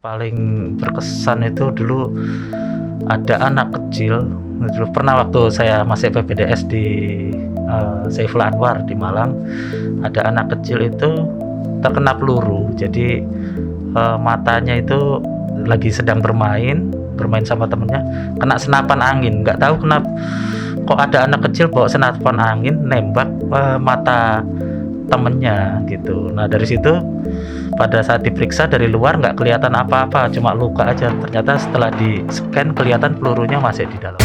Paling berkesan itu dulu ada anak kecil, dulu pernah waktu saya masih PPDS di Saiful Anwar di Malang, ada anak kecil itu terkena peluru. Jadi matanya itu lagi sedang bermain sama temennya, kena senapan angin. Nggak tahu kenapa kok ada anak kecil bawa senapan angin nembak mata temennya gitu. Nah dari situ pada saat diperiksa dari luar nggak kelihatan apa-apa, cuma luka aja. Ternyata setelah di scan kelihatan pelurunya masih di dalam.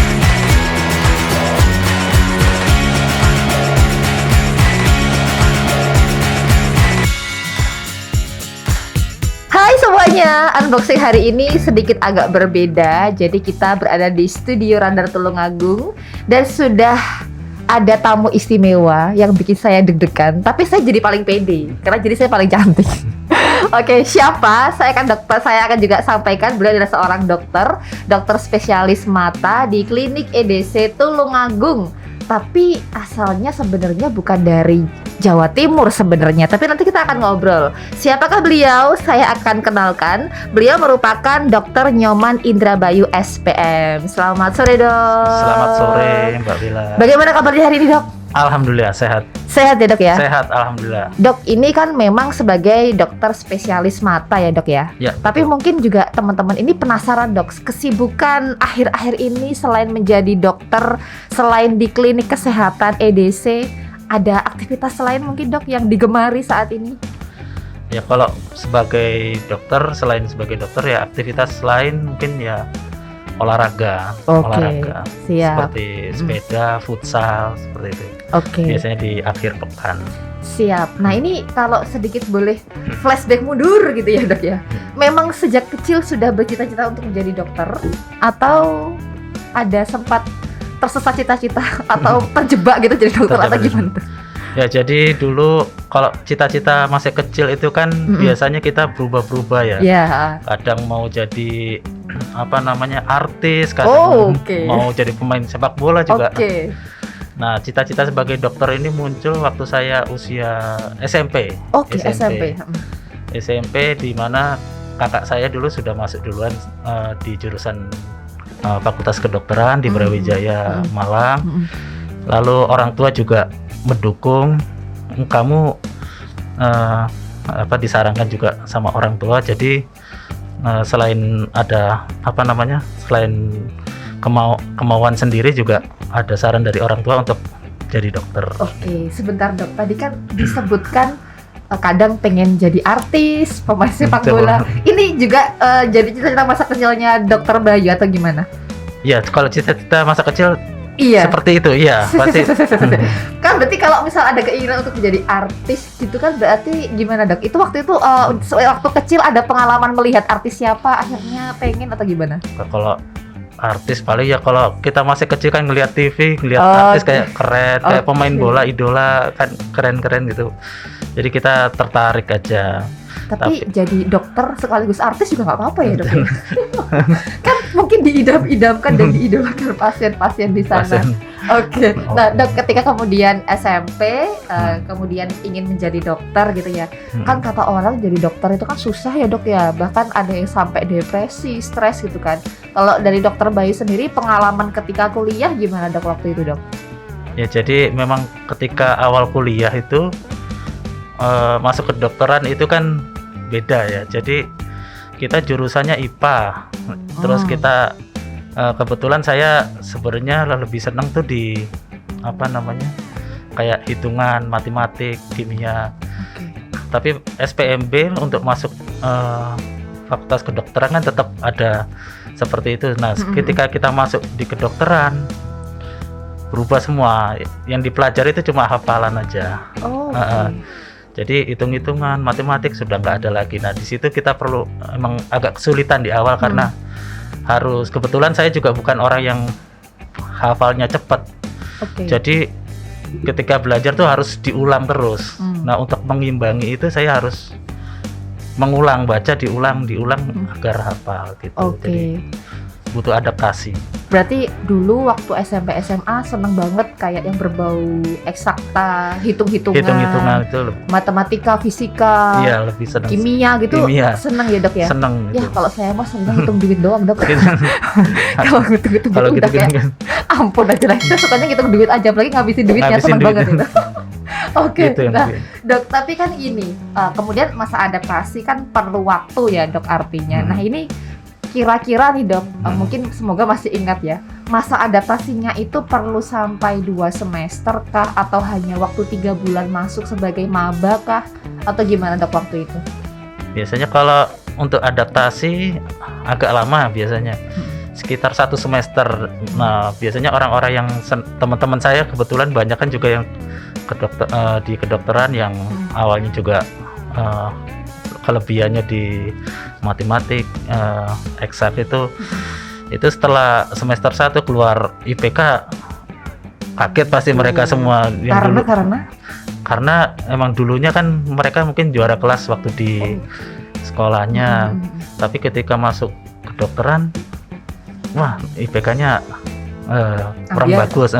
Hai semuanya, unboxing hari ini sedikit agak berbeda. Jadi kita berada di studio Randar Tulungagung dan sudah ada tamu istimewa yang bikin saya deg-degan. Tapi saya jadi paling pede karena jadi saya paling cantik. Oke, siapa? Saya akan juga sampaikan beliau adalah seorang dokter spesialis mata di Klinik EDC Tulungagung. Tapi asalnya sebenarnya bukan dari Jawa Timur sebenarnya, tapi nanti kita akan ngobrol. Siapakah beliau? Saya akan kenalkan. Beliau merupakan Dr. Nyoman Indrabayu SPM. Selamat sore, Dok. Selamat sore, Mbak Bila. Bagaimana kabarnya hari ini, Dok? Alhamdulillah sehat. Sehat ya, Dok ya? Sehat, alhamdulillah. Dok, ini kan memang sebagai dokter spesialis mata ya, Dok ya? Ya. Tapi mungkin juga teman-teman ini penasaran, Dok, kesibukan akhir-akhir ini selain menjadi dokter, selain di klinik kesehatan EDC, ada aktivitas lain mungkin, Dok, yang digemari saat ini? Ya kalau sebagai dokter, selain sebagai dokter ya aktivitas lain mungkin ya olahraga. Olahraga. Siap. Seperti sepeda, futsal, seperti itu. Oke. Biasanya di akhir pekan. Siap. Nah ini kalau sedikit boleh flashback mundur gitu ya, Dok ya. Memang sejak kecil sudah bercita-cita untuk menjadi dokter atau ada sempat tersesat cita-cita atau terjebak gitu jadi dokter atau gimana tuh? Ya jadi dulu kalau cita-cita masih kecil itu kan biasanya kita berubah-berubah ya. Iya. Kadang mau jadi artis, kadang mau jadi pemain sepak bola juga. Nah, cita-cita sebagai dokter ini muncul waktu saya usia SMP. SMP di mana kakak saya dulu sudah masuk duluan di jurusan Fakultas Kedokteran di Brawijaya Malang. Lalu orang tua juga mendukung, kamu disarankan juga sama orang tua. Jadi selain ada selain kemauan sendiri juga ada saran dari orang tua untuk jadi dokter. Oke, sebentar, Dok. Tadi kan disebutkan kadang pengen jadi artis, pemain sepak bola. Ini juga jadi cita-cita masa kecilnya Dokter Bayu atau gimana? Iya, kalau cita-cita masa kecil seperti itu, iya pasti. Kan berarti kalau misal ada keinginan untuk menjadi artis gitu kan berarti gimana, Dok? Itu waktu itu waktu kecil ada pengalaman melihat artis siapa akhirnya pengen atau gimana? Kalau artis paling ya kalau kita masih kecil kan ngelihat TV, ngelihat artis kayak keren, kayak pemain bola idola kan keren-keren gitu. Jadi kita tertarik aja. Tapi jadi dokter sekaligus artis juga nggak apa-apa ya, Dok? Kan mungkin diidam-idamkan dan diidolakan pasien-pasien di sana. Oke. Nah, Dok, ketika kemudian SMP, kemudian ingin menjadi dokter gitu ya. Kan kata orang jadi dokter itu kan susah ya, Dok ya. Bahkan ada yang sampai depresi, stres gitu kan. Kalau dari Dokter Bayu sendiri, pengalaman ketika kuliah gimana, Dok, waktu itu, Dok? Ya, jadi memang ketika awal kuliah itu masuk ke kedokteran itu kan beda ya. Jadi kita jurusannya IPA. Terus kita kebetulan saya sebenarnya lebih senang tuh di kayak hitungan, matematik, kimia. Tapi SPMB untuk masuk Fakultas Kedokteran kan tetap ada seperti itu. Nah, ketika kita masuk di kedokteran berubah semua. Yang dipelajari itu cuma hafalan aja. Jadi hitung-hitungan, matematik sudah nggak ada lagi. Nah di situ kita perlu emang agak kesulitan di awal karena harus, kebetulan saya juga bukan orang yang hafalnya cepat. Jadi ketika belajar tuh harus diulang terus. Nah untuk mengimbangi itu saya harus mengulang, baca diulang agar hafal gitu. Jadi butuh adaptasi. Berarti dulu waktu SMP SMA seneng banget kayak yang berbau eksakta, hitung-hitungan, Itu matematika, fisika, iya lebih senang. kimia gitu. Kimia. Seneng ya dok ya? Seneng Ya gitu. kalau saya mah seneng hitung duit doang dok. Kalau hitung-hitung Kalau gitu udah gitu kayak ampun aja lah. Kita sukanya hitung duit aja, apalagi ngabisin duitnya, Ngabisin seneng duit. banget itu. Oke, Gitu yang nah bikin. dok, tapi kan ini kemudian masa adaptasi kan perlu waktu ya dok artinya. Nah ini kira-kira nih dok, mungkin semoga masih ingat ya, masa adaptasinya itu perlu sampai 2 semester kah? Atau hanya waktu 3 bulan masuk sebagai maba kah? Atau gimana dok waktu itu? Biasanya kalau untuk adaptasi agak lama biasanya. Sekitar 1 semester. Nah, biasanya orang-orang yang teman-teman saya kebetulan banyak kan juga yang di kedokteran yang awalnya juga kelebihannya di matematik, eksak itu setelah semester 1 keluar IPK kaget pasti mereka semua yang dulu. Karena emang dulunya kan mereka mungkin juara kelas waktu di sekolahnya, tapi ketika masuk kedokteran, wah IPK-nya kurang bagus.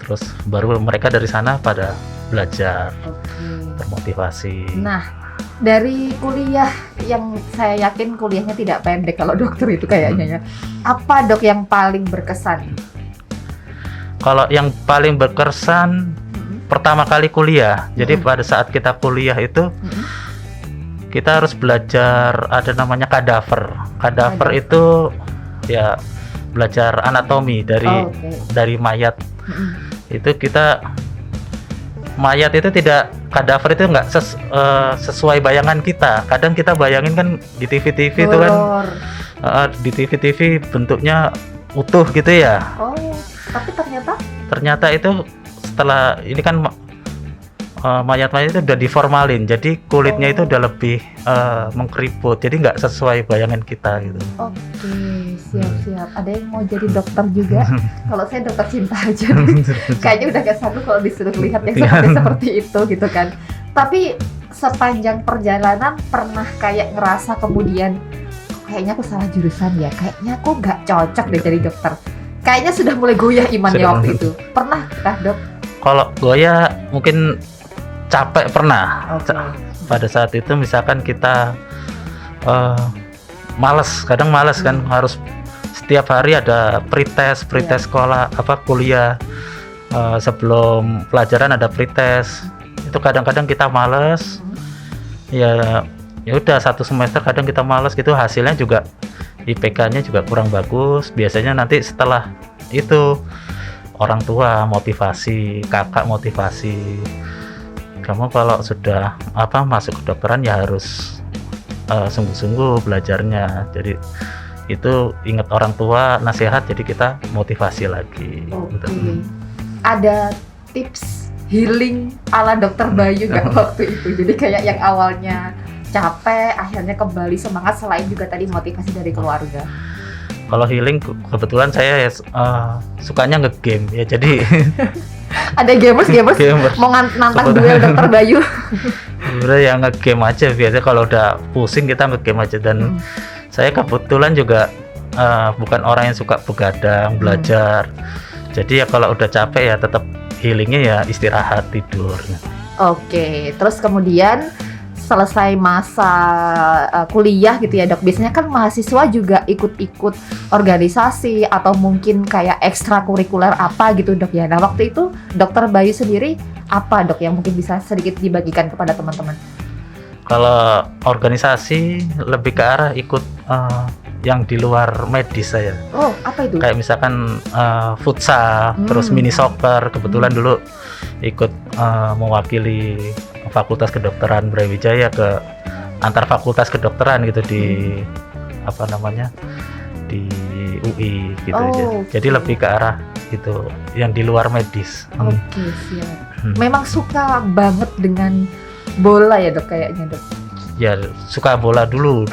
Terus baru mereka dari sana pada belajar, termotivasi. Nah, dari kuliah yang saya yakin kuliahnya tidak pendek kalau dokter itu kayaknya ya. Apa dok yang paling berkesan? Kalau yang paling berkesan pertama kali kuliah. Jadi pada saat kita kuliah itu kita harus belajar ada namanya kadaver. Kadaver itu ya belajar anatomi dari mayat. Itu kita mayat itu tidak, kadaver itu nggak sesuai bayangan kita. Kadang kita bayangin kan di TV-TV itu kan di TV-TV bentuknya utuh gitu ya. Oh, tapi ternyata itu setelah ini kan mayat-mayat itu udah diformalin, jadi kulitnya itu udah lebih mengkeriput, jadi nggak sesuai bayangan kita gitu. Oke, siap. Ada yang mau jadi dokter juga? Kalau saya dokter cinta aja, kayaknya udah gak sanggup kalau disuruh lihat yang seperti itu gitu kan. Tapi sepanjang perjalanan pernah kayak ngerasa kemudian kayaknya aku salah jurusan ya, kayaknya aku nggak cocok deh jadi dokter. Kayaknya sudah mulai goyah imannya waktu itu. Pernah kah dok? Kalau goyah mungkin capek pernah. Pada saat itu misalkan kita kadang males kan, harus setiap hari ada pretest sekolah kuliah, sebelum pelajaran ada pretest. Itu kadang-kadang kita males. Ya udah 1 semester kadang kita males gitu, hasilnya juga IPK-nya juga kurang bagus. Biasanya nanti setelah itu orang tua motivasi, kakak motivasi, kamu kalau sudah masuk kedokteran ya harus sungguh-sungguh belajarnya. Jadi itu ingat orang tua nasihat, jadi kita motivasi lagi. Gitu. Ada tips healing ala dokter Bayu nggak waktu itu? Jadi kayak yang awalnya capek akhirnya kembali semangat, selain juga tadi motivasi dari keluarga. Kalau healing kebetulan saya sukanya nge-game ya, jadi ada gamers mau nantang duel dokter Bayu. Sebenarnya ya nge-game aja, biasanya kalau udah pusing kita nge-game aja. Dan saya kebetulan juga bukan orang yang suka begadang belajar, jadi ya kalau udah capek ya tetap healingnya ya istirahat, tidur. Oke, terus kemudian selesai masa kuliah gitu ya dok, biasanya kan mahasiswa juga ikut-ikut organisasi atau mungkin kayak ekstrakurikuler apa gitu dok ya. Nah waktu itu dokter Bayu sendiri apa dok yang mungkin bisa sedikit dibagikan kepada teman-teman? Kalau organisasi lebih ke arah ikut yang di luar medis saya. Oh, apa itu? Kayak misalkan futsal, terus mini soccer. Kebetulan dulu ikut mewakili Fakultas Kedokteran Brawijaya ke antar fakultas kedokteran gitu di di UI gitu aja. Jadi lebih ke arah itu yang di luar medis. Oke, siap. Memang suka banget dengan bola ya dok kayaknya dok? Ya suka bola dulu.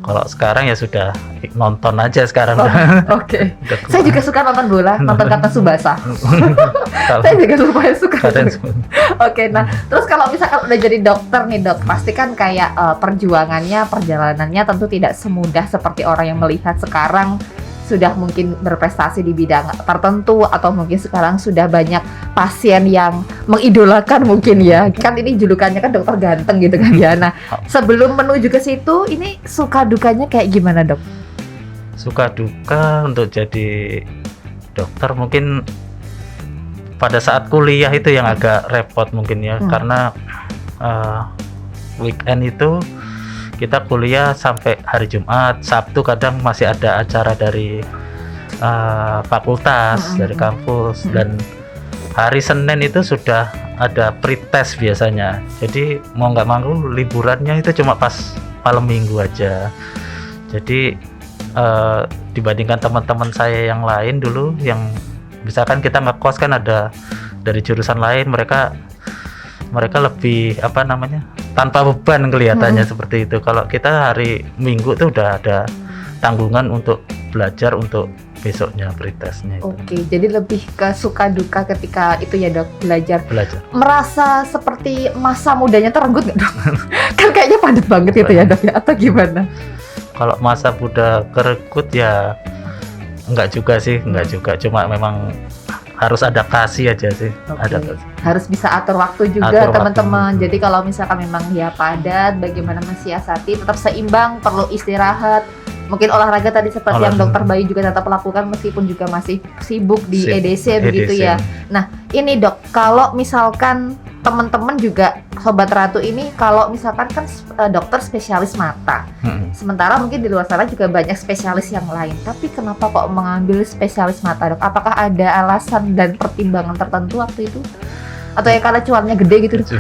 Kalau sekarang ya sudah nonton aja sekarang. Oh, oke. Udah Saya juga suka nonton bola, nonton kata Subasa. Kalau- Saya juga lumayan suka. Kadang- Oke, nah terus kalau misalkan udah jadi dokter nih dok, pasti kan kayak perjuangannya, perjalanannya tentu tidak semudah seperti orang yang melihat sekarang sudah mungkin berprestasi di bidang tertentu atau mungkin sekarang sudah banyak pasien yang mengidolakan mungkin ya. Kan ini julukannya kan dokter ganteng gitu kan ya. Nah, sebelum menuju ke situ, ini suka dukanya kayak gimana dok? Suka duka untuk jadi dokter mungkin pada saat kuliah itu yang agak repot mungkin ya, karena weekend itu kita kuliah sampai hari Jumat, Sabtu kadang masih ada acara dari fakultas, dari kampus, dan hari Senin itu sudah ada pretest biasanya. Jadi mau nggak mau liburannya itu cuma pas malam minggu aja. Jadi dibandingkan teman-teman saya yang lain dulu, yang misalkan kita ngekos kan ada dari jurusan lain, mereka lebih apa namanya, tanpa beban kelihatannya seperti itu. Kalau kita hari Minggu tuh udah ada tanggungan untuk belajar untuk besoknya pretestnya itu. Oke, jadi lebih ke suka duka ketika itu ya dok, belajar. Merasa seperti masa mudanya terenggut nggak dok? Kan kayaknya padat banget gitu ya dok ya, atau gimana? Kalau masa muda kerekut ya enggak juga sih, enggak juga, cuma memang harus adaptasi aja sih. Adaptasi. Harus bisa atur waktu juga teman-teman. Jadi kalau misalkan memang ya padat, bagaimana mensiasati tetap seimbang, perlu istirahat. Mungkin olahraga tadi seperti yang dokter Bayu juga tetap lakukan meskipun juga masih sibuk di EDC begitu ya. Nah ini dok, kalau misalkan teman-teman juga Sobat Ratu ini, kalau misalkan kan dokter spesialis mata, sementara mungkin di luar sana juga banyak spesialis yang lain, tapi kenapa kok mengambil spesialis mata dok? Apakah ada alasan dan pertimbangan tertentu waktu itu? Atau ya karena cuannya gede gitu dok?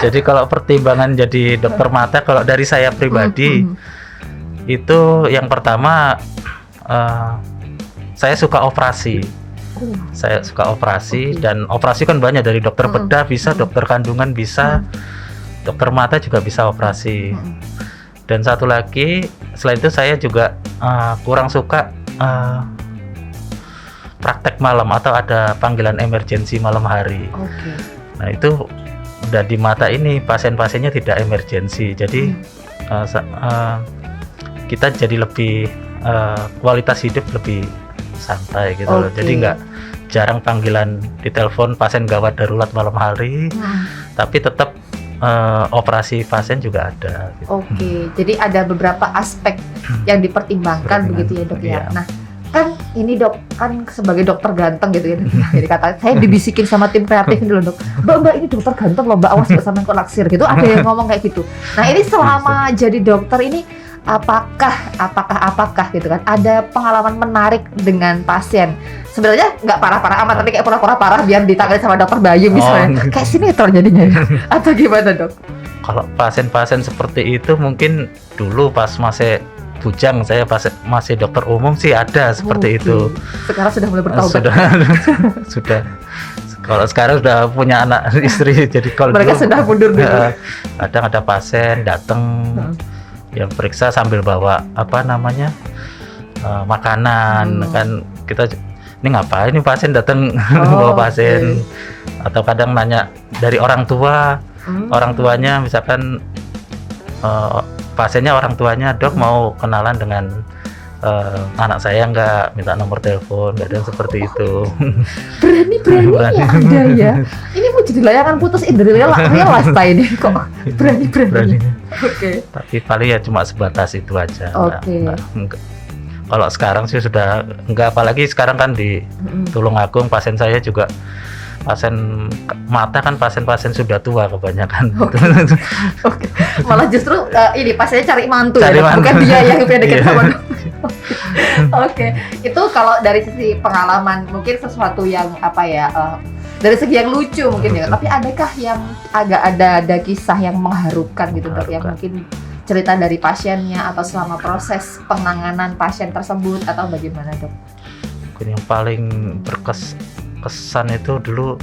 Jadi kalau pertimbangan jadi dokter mata, kalau dari saya pribadi itu yang pertama, saya suka operasi. Saya suka operasi, dan operasi kan banyak, dari dokter bedah bisa, dokter kandungan bisa, dokter mata juga bisa operasi. Dan satu lagi selain itu saya juga kurang suka praktek malam atau ada panggilan emergensi malam hari. Nah itu udah di mata ini pasien-pasiennya tidak emergensi, jadi kita jadi lebih kualitas hidup lebih santai gitu loh. Jadi nggak jarang panggilan di telepon pasien gawat darurat malam hari, tapi tetap operasi pasien juga ada gitu. Jadi ada beberapa aspek yang dipertimbangkan begitu ya dok ya. Nah kan ini dok, kan sebagai dokter ganteng gitu ya, jadi kata saya dibisikin sama tim kreatif ini loh dok, mbak ini dokter ganteng loh mbak, awas gak sampai kok naksir gitu, ada yang ngomong kayak gitu. Nah ini selama jadi dokter ini apakah gitu kan, ada pengalaman menarik dengan pasien? Sebenarnya nggak parah-parah amat, tapi kayak pura-pura parah biar ditangani sama dokter Bayu misalnya, kayak sinetron jadinya atau gimana dok? Kalau pasien-pasien seperti itu mungkin dulu pas masih bujang, saya masih dokter umum sih ada seperti itu. Sekarang sudah mulai bertaubat. Sudah. Kalau sekarang sudah punya anak istri, jadi kalau mereka dulu, sudah mundur dulu. Kadang ada pasien datang, yang periksa sambil bawa apa namanya makanan, kan kita ini ngapain ini pasien datang bawa pasien, atau kadang nanya dari orang tua, orang tuanya misalkan pasiennya orang tuanya, dok mau kenalan dengan anak saya nggak, minta nomor telepon, kadang seperti itu. Berani ada ya. Ini mau jadi layangan putus real ini kok berani. Tapi paling ya cuma sebatas itu aja. Enggak. Kalau sekarang sih sudah enggak, apalagi sekarang kan di Tulungagung pasien saya juga pasien mata kan pasien-pasien sudah tua kebanyakan. Malah justru ini pasiennya cari mantu ya, bukan dia yang pengen dekat sama dok. Itu kalau dari sisi pengalaman mungkin sesuatu yang apa ya, dari segi yang lucu mungkin ya, tapi adakah yang agak ada kisah yang mengharukan gitu dok, yang mungkin cerita dari pasiennya atau selama proses penanganan pasien tersebut atau bagaimana dok? Mungkin yang paling berkesan itu dulu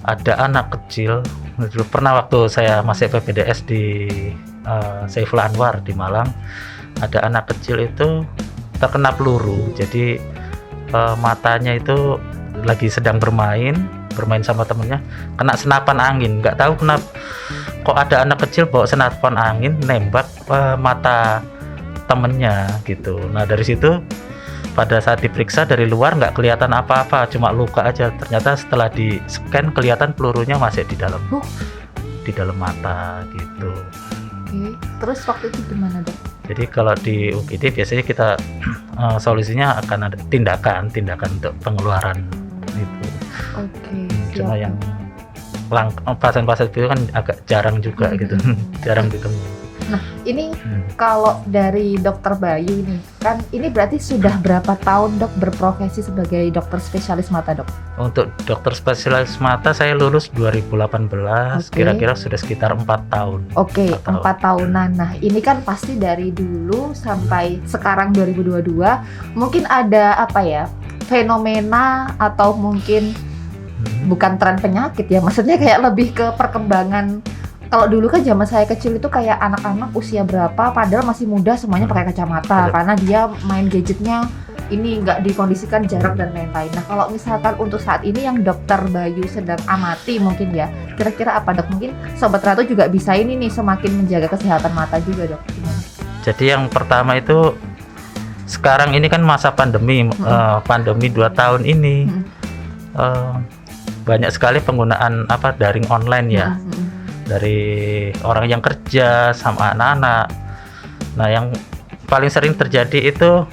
ada anak kecil, dulu pernah waktu saya masih PPDS di Saiful Anwar di Malang, ada anak kecil itu terkena peluru. Jadi matanya itu lagi sedang bermain sama temennya, kena senapan angin. Nggak tahu kenapa kok ada anak kecil bawa senapan angin nembak mata temennya gitu. Nah dari situ pada saat diperiksa dari luar nggak kelihatan apa-apa, cuma luka aja. Ternyata setelah di scan kelihatan pelurunya masih di dalam mata gitu. Oke. Terus waktu itu gimana, Dok? Jadi kalau di UGD biasanya kita solusinya akan ada tindakan untuk pengeluaran itu. Oke. Cuma yang pasien-pasien itu kan agak jarang juga gitu, jarang ditemui. Nah ini kalau dari Dokter Bayu ini kan, ini berarti sudah berapa tahun Dok berprofesi sebagai dokter spesialis mata, Dok? Untuk dokter spesialis mata saya lulus 2018, kira-kira sudah sekitar 4 tahun. Oke, 4 tahunan. Nah ini kan pasti dari dulu sampai sekarang 2022 mungkin ada apa ya, fenomena atau mungkin bukan tren penyakit ya, maksudnya kayak lebih ke perkembangan. Kalau dulu kan zaman saya kecil itu kayak anak-anak usia berapa padahal masih muda semuanya pakai kacamata karena dia main gadgetnya ini nggak dikondisikan jarak dan lain-lain. Nah kalau misalkan untuk saat ini yang Dokter Bayu sedang amati mungkin ya, kira-kira apa, Dok? Mungkin Sobat Ratu juga bisa ini nih semakin menjaga kesehatan mata juga, Dok. Gimana? Jadi yang pertama itu sekarang ini kan masa pandemi, pandemi 2 tahun ini banyak sekali penggunaan daring online ya. Dari orang yang kerja sama anak-anak. Nah yang paling sering terjadi itu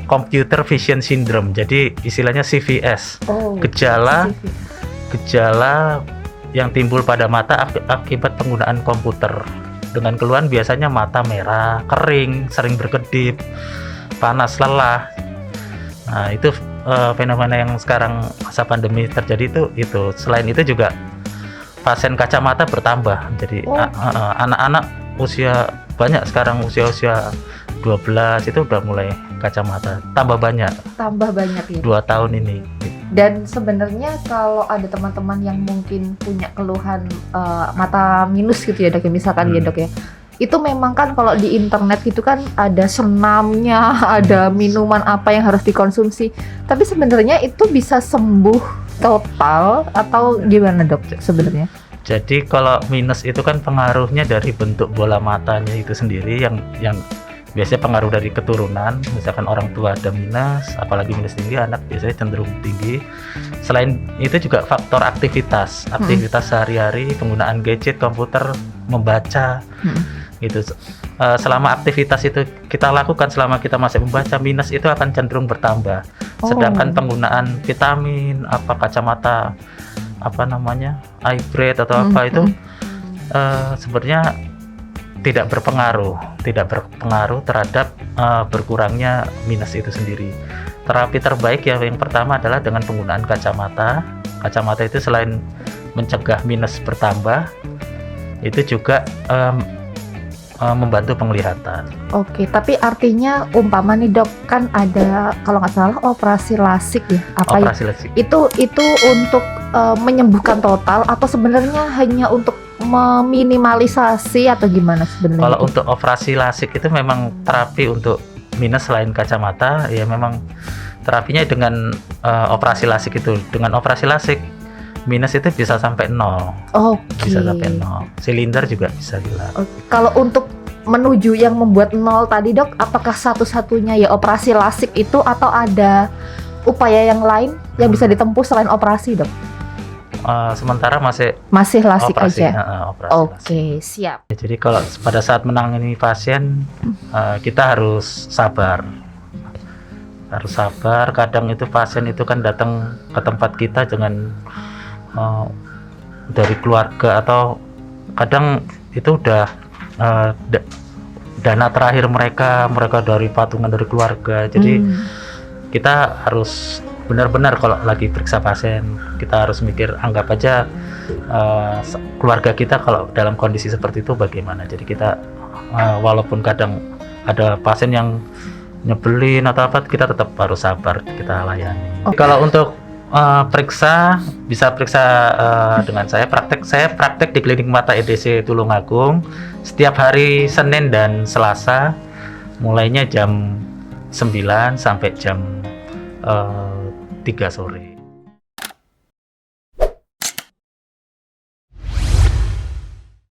computer vision syndrome, jadi istilahnya CVS. Gejala yang timbul pada mata akibat penggunaan komputer, dengan keluhan biasanya mata merah, kering, sering berkedip, panas, lelah. Nah itu fenomena yang sekarang masa pandemi terjadi itu. Selain itu juga pasien kacamata bertambah. Jadi anak-anak usia banyak sekarang, usia 12 itu udah mulai kacamata. Tambah banyak ya 2 tahun ini. Dan sebenarnya kalau ada teman-teman yang mungkin punya keluhan mata minus gitu ya, Dok, ya misalkan ya, Dok ya. Itu memang kan kalau di internet gitu kan ada senamnya, ada minuman apa yang harus dikonsumsi. Tapi sebenarnya itu bisa sembuh total atau gimana, Dok, sebenarnya? Jadi kalau minus itu kan pengaruhnya dari bentuk bola matanya itu sendiri yang biasanya pengaruh dari keturunan. Misalkan orang tua ada minus, apalagi minus tinggi, anak biasanya cenderung tinggi. Selain itu juga faktor aktivitas sehari-hari, penggunaan gadget, komputer, membaca gitu. Selama aktivitas itu kita lakukan, selama kita masih membaca, minus itu akan cenderung bertambah. Sedangkan penggunaan vitamin, kacamata eye bread atau itu sebenarnya tidak berpengaruh terhadap berkurangnya minus itu sendiri. Terapi terbaik ya yang pertama adalah dengan penggunaan kacamata. Kacamata itu selain mencegah minus bertambah, itu juga membantu penglihatan. Oke, tapi artinya umpama nih, Dok, kan ada kalau nggak salah operasi lasik ya, lasik. Itu untuk menyembuhkan total atau sebenarnya hanya untuk meminimalisasi atau gimana sebenarnya? Kalau untuk operasi lasik itu memang terapi untuk minus selain kacamata ya, memang terapinya dengan operasi lasik itu. Dengan operasi lasik minus itu bisa sampai 0. Bisa sampai 0. Silinder juga bisa hilang. Kalau untuk menuju yang membuat 0 tadi, Dok, apakah satu-satunya ya operasi lasik itu atau ada upaya yang lain yang bisa ditempuh selain operasi, Dok? Sementara masih lasik operasi, aja. Oke, siap. Jadi kalau pada saat menangani pasien kita harus sabar. Kadang itu pasien itu kan datang ke tempat kita dengan dari keluarga atau kadang itu udah dana terakhir mereka dari patungan dari keluarga. Jadi kita harus benar-benar kalau lagi periksa pasien kita harus mikir, anggap aja keluarga kita kalau dalam kondisi seperti itu bagaimana. Jadi kita walaupun kadang ada pasien yang nyebelin atau apa, kita tetap harus sabar, kita layani. Kalau untuk periksa bisa periksa dengan saya praktek di Klinik Mata EDC Tulungagung setiap hari Senin dan Selasa mulainya jam 9 sampai jam 3 sore.